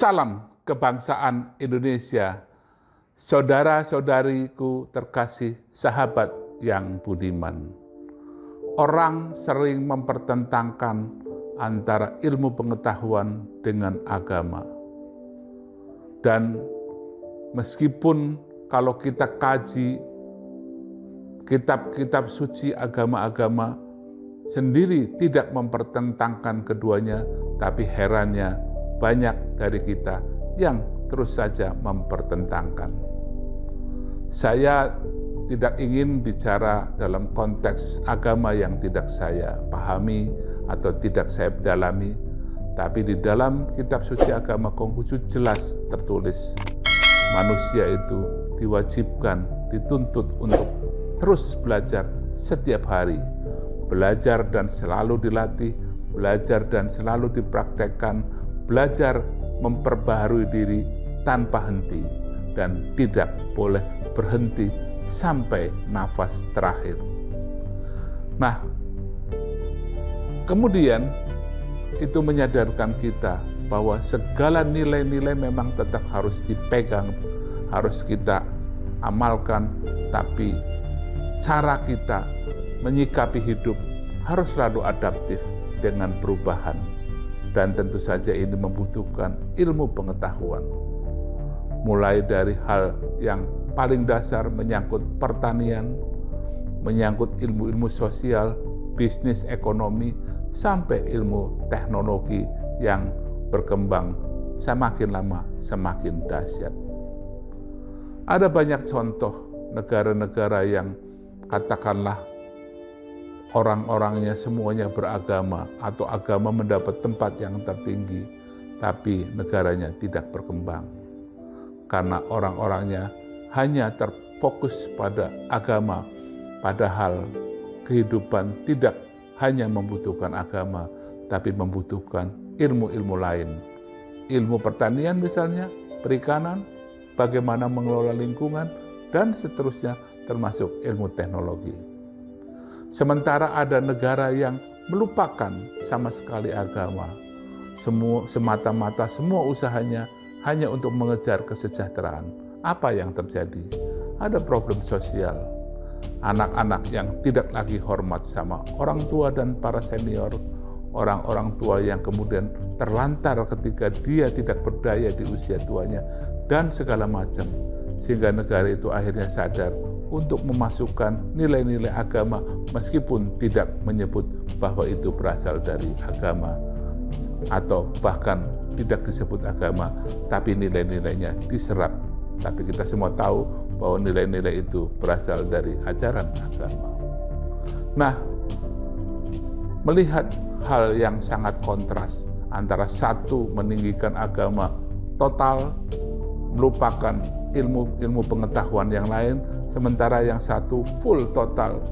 Salam kebangsaan Indonesia, saudara-saudariku terkasih, sahabat yang budiman. Orang sering mempertentangkan antara ilmu pengetahuan dengan agama. Dan meskipun kalau kita kaji kitab-kitab suci agama-agama sendiri tidak mempertentangkan keduanya, tapi herannya banyak dari kita yang terus saja mempertentangkan. Saya tidak ingin bicara dalam konteks agama yang tidak saya pahami atau tidak saya dalami, tapi di dalam kitab suci agama Konghucu jelas tertulis, manusia itu diwajibkan, dituntut untuk terus belajar setiap hari, belajar dan selalu dilatih, belajar dan selalu dipraktekkan, belajar memperbaharui diri tanpa henti, dan tidak boleh berhenti sampai nafas terakhir. Nah, kemudian itu menyadarkan kita bahwa segala nilai-nilai memang tetap harus dipegang, harus kita amalkan, tapi cara kita menyikapi hidup harus selalu adaptif dengan perubahan. Dan tentu saja ini membutuhkan ilmu pengetahuan. Mulai dari hal yang paling dasar menyangkut pertanian, menyangkut ilmu-ilmu sosial, bisnis, ekonomi, sampai ilmu teknologi yang berkembang semakin lama semakin dahsyat. Ada banyak contoh negara-negara yang katakanlah orang-orangnya semuanya beragama atau agama mendapat tempat yang tertinggi, tapi negaranya tidak berkembang. Karena orang-orangnya hanya terfokus pada agama, padahal kehidupan tidak hanya membutuhkan agama, tapi membutuhkan ilmu-ilmu lain. Ilmu pertanian misalnya, perikanan, bagaimana mengelola lingkungan, dan seterusnya termasuk ilmu teknologi. Sementara ada negara yang melupakan sama sekali agama. Semata-mata semua usahanya hanya untuk mengejar kesejahteraan. Apa yang terjadi? Ada problem sosial. Anak-anak yang tidak lagi hormat sama orang tua dan para senior, orang-orang tua yang kemudian terlantar ketika dia tidak berdaya di usia tuanya, dan segala macam. Sehingga negara itu akhirnya sadar untuk memasukkan nilai-nilai agama meskipun tidak menyebut bahwa itu berasal dari agama, atau bahkan tidak disebut agama, tapi nilai-nilainya diserap. Tapi kita semua tahu bahwa nilai-nilai itu berasal dari ajaran agama. Nah, melihat hal yang sangat kontras antara satu meninggikan agama total, melupakan ilmu pengetahuan yang lain, sementara yang satu full total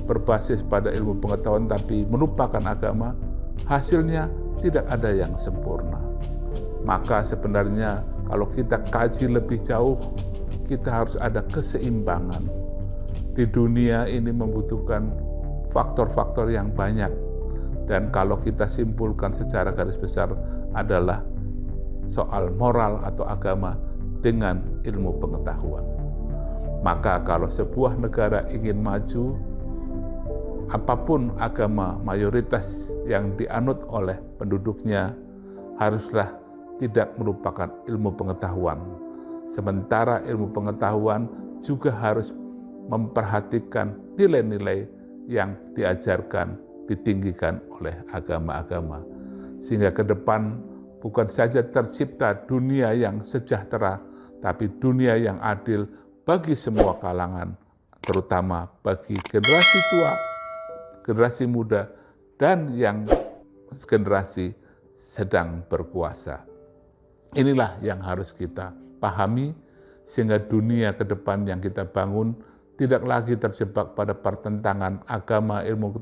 berbasis pada ilmu pengetahuan tapi melupakan agama, hasilnya tidak ada yang sempurna. Maka sebenarnya kalau kita kaji lebih jauh, kita harus ada keseimbangan. Di dunia ini membutuhkan faktor-faktor yang banyak, dan kalau kita simpulkan secara garis besar adalah soal moral atau agama dengan ilmu pengetahuan. Maka kalau sebuah negara ingin maju, apapun agama mayoritas yang dianut oleh penduduknya, haruslah tidak merupakan ilmu pengetahuan. Sementara ilmu pengetahuan juga harus memperhatikan nilai-nilai yang diajarkan, ditinggikan oleh agama-agama. Sehingga ke depan bukan saja tercipta dunia yang sejahtera, tapi dunia yang adil bagi semua kalangan, terutama bagi generasi tua, generasi muda, dan yang generasi sedang berkuasa. Inilah yang harus kita pahami, sehingga dunia ke depan yang kita bangun tidak lagi terjebak pada pertentangan agama, ilmu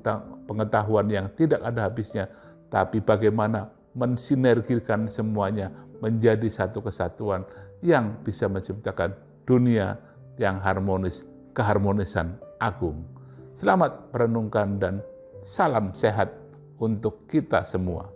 pengetahuan yang tidak ada habisnya, tapi bagaimana mensinergikan semuanya menjadi satu kesatuan yang bisa menciptakan dunia yang harmonis, keharmonisan agung. Selamat merenungkan dan salam sehat untuk kita semua.